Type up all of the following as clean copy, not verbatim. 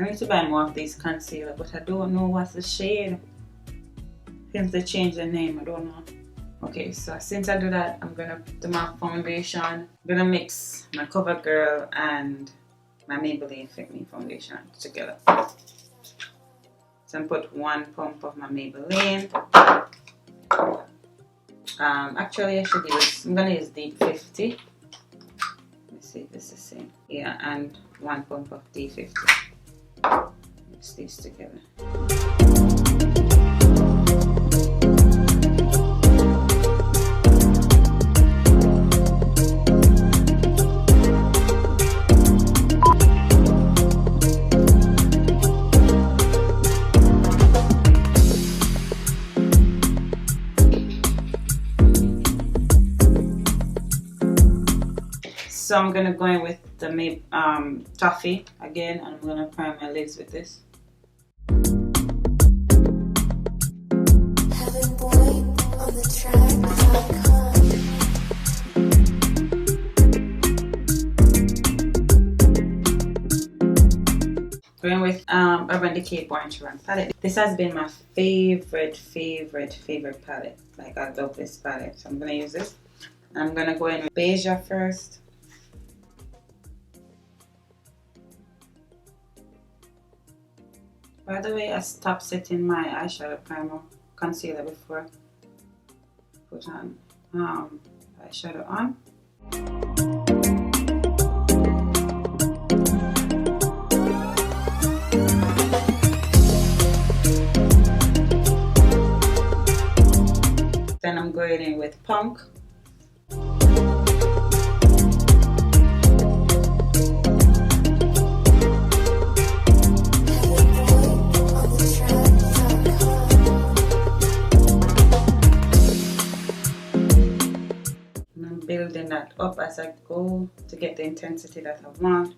I need to buy more of these concealer, but I don't know what's the shade. Since they changed the name, I don't know. Okay, so since I do that, I'm gonna do my foundation. I'm gonna mix my COVERGIRL and my Maybelline Fit Me foundation together. So I'm put 1 pump of my Maybelline. Actually I should use, I'm gonna use Deep 50. Let's see if this is the same. Yeah, and 1 pump of D50. Mix these together. So I'm gonna go in with the toffee again, and I'm gonna prime my lids with this. Going with Urban Decay Born to Run palette. This has been my favorite palette. Like, I love this palette. So I'm gonna use this. I'm gonna go in with beige first. By the way, I stopped setting my eyeshadow primer concealer before I put on eyeshadow on. Then I'm going in with Punk. Building that up as I go to get the intensity that I want.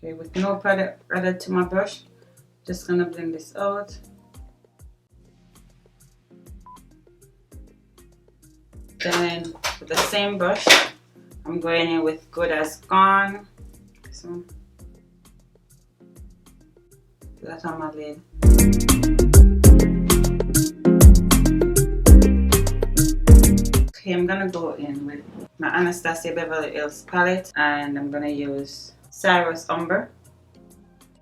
Okay, with no product added to my brush, just gonna blend this out. Then with the same brush, I'm going in with Good As Gone. This one. That on my lid. Okay, I'm gonna go in with my Anastasia Beverly Hills palette, and I'm gonna use Cyrus Umber.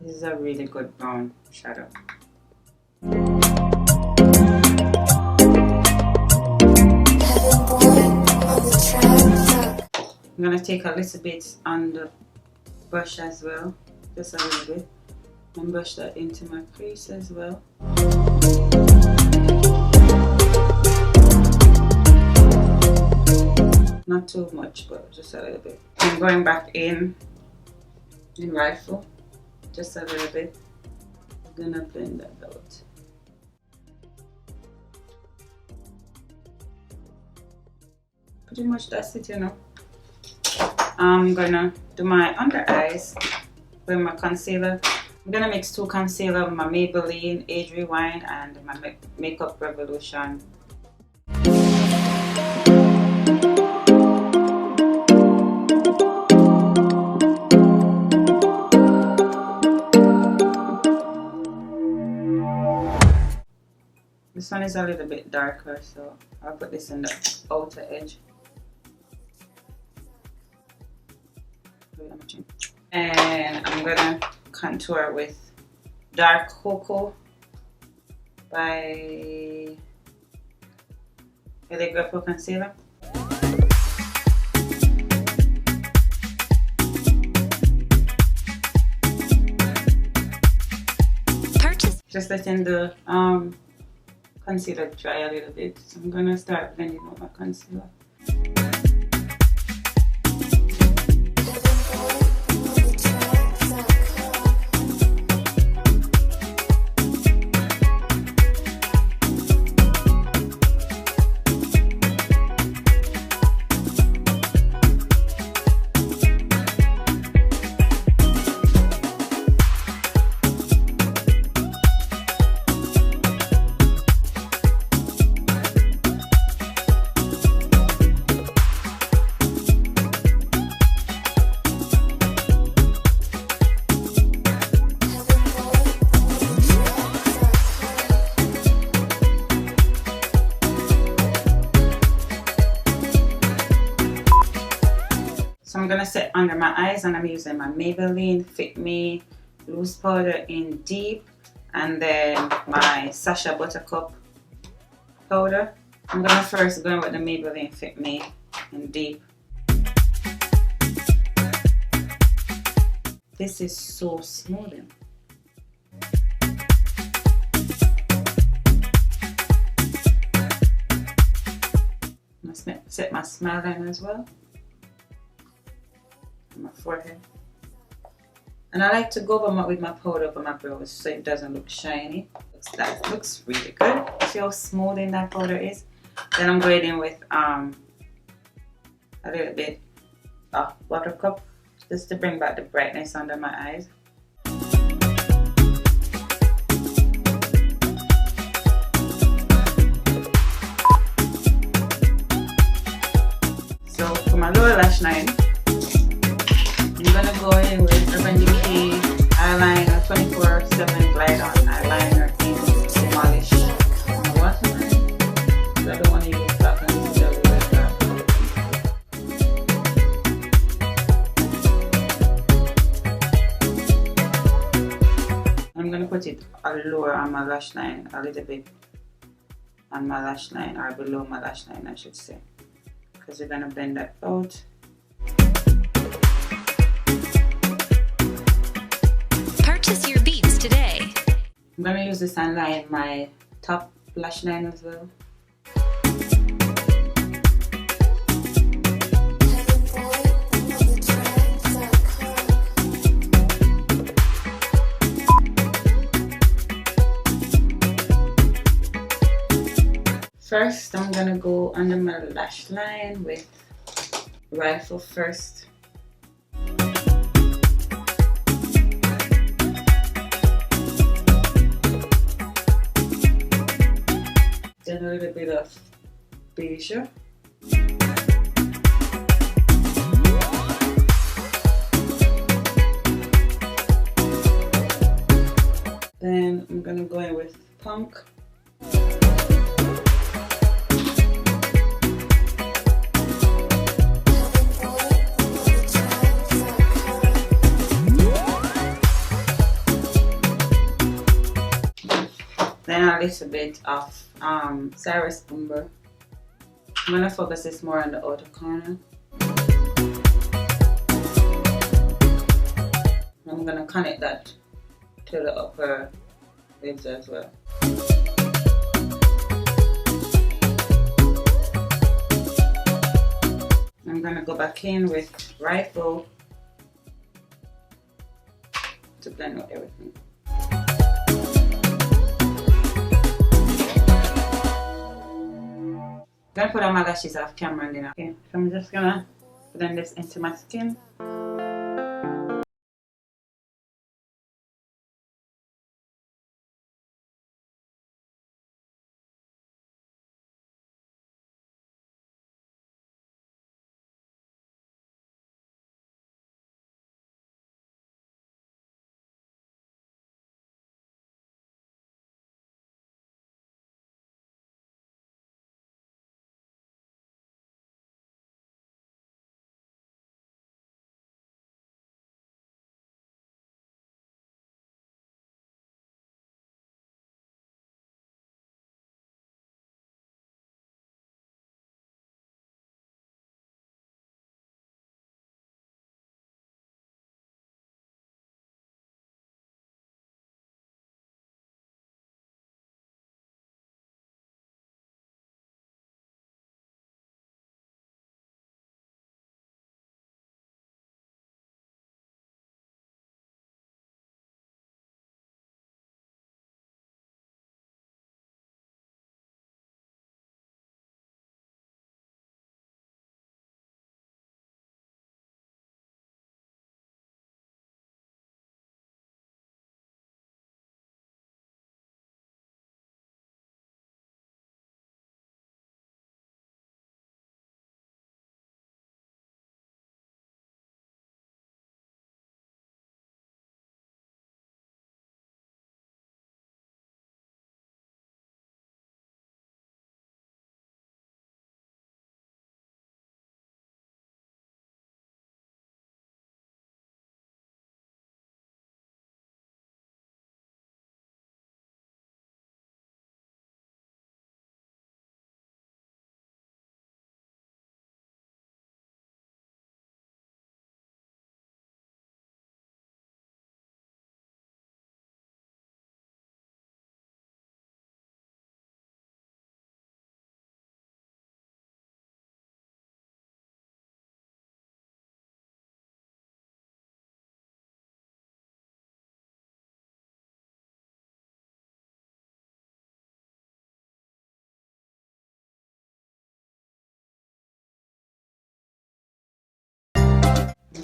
This is a really good brown shadow. I'm gonna take a little bit on the brush as well, just a little bit, and brush that into my crease as well. Not too much, but just a little bit. I'm going back in Rifle, just a little bit. I'm gonna blend that out. Pretty much that's it, you know. I'm gonna do my under eyes with my concealer. I'm gonna mix 2 concealer, my Maybelline Age Rewind and my Makeup Revolution. This one is a little bit darker, so I'll put this in the outer edge. And I'm gonna contour with Dark Cocoa by ALIEXPRESS Concealer. Just letting the concealer dry a little bit. So I'm gonna start blending out my concealer. gonna set under my eyes, and I'm using my Maybelline Fit Me loose powder in deep, and then my SACHA Buttercup powder. I'm gonna first go in with the Maybelline Fit Me in deep. This is so smoothing. I'm gonna set my smile line as well on my forehead. And I like to go over with my powder over my brows so it doesn't look shiny. That looks really good. See how smoothing that powder is? Then I'm going in with a little bit of Buttercup just to bring back the brightness under my eyes. So for my lower lash line, I'm gonna go in with Decay Eyeliner 24/7 Glide On Eyeliner in Demolish waterline. So I don't want to use black and gel like that. I'm gonna put it lower on my lash line, a little bit on my lash line, or below my lash line, I should say, because we're gonna blend that out. Purchase your beats today. I'm gonna use this and line my top lash line as well. First, I'm gonna go under my lash line with Rifle first. Then a little bit of beige. Then I'm gonna go in with Punk. Then a little bit of Cyrus Umber. I'm gonna focus this more on the outer corner. I'm gonna connect that to the upper lids as well. I'm gonna go back in with Rifle to blend out everything. I'm gonna put on my lashes off camera then. Okay, so I'm just gonna blend this into my skin.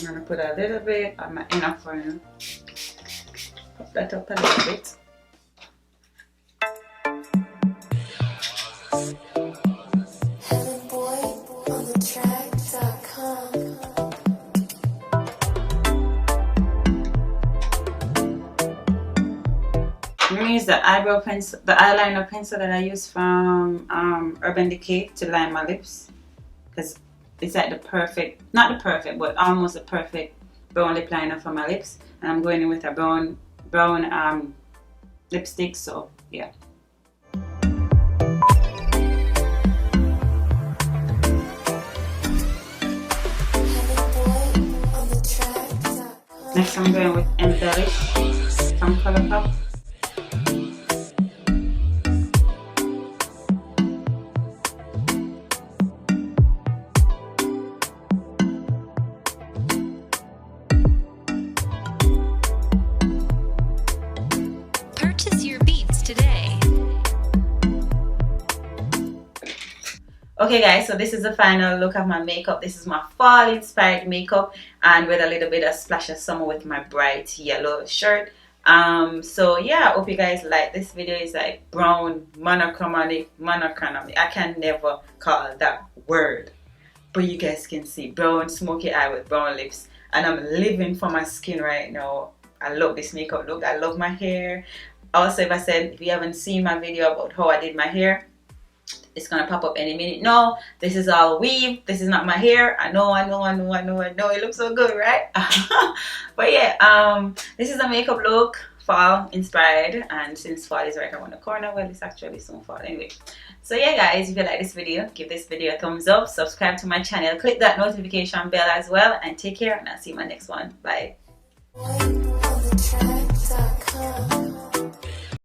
I'm gonna put a little bit on my inner corner. Pop that up a little bit. I'm gonna use the eyebrow pencil, the eyeliner pencil that I use from Urban Decay to line my lips, because it's like the perfect, not the perfect, but almost the perfect brown lip liner for my lips. And I'm going in with a brown lipstick, so yeah. Next I'm going with Embellish from ColourPop. Purchase your beads today. Okay guys, so this is the final look of my makeup. This is my fall inspired makeup, and with a little bit of splash of summer with my bright yellow shirt. So yeah, I hope you guys like this video. It's like brown, monochromatic. I can never call that word, but you guys can see brown smoky eye with brown lips, and I'm living for my skin right now. I love this makeup look. I love my hair. Also, if you haven't seen my video about how I did my hair, it's gonna pop up any minute. No, this is all weave. This is not my hair. I know. It looks so good, right? But yeah, this is a makeup look, fall inspired, and since fall is right around the corner, well, it's actually soon fall anyway. So yeah, guys, if you like this video, give this video a thumbs up, subscribe to my channel, click that notification bell as well, and take care. And I'll see you in my next one. Bye.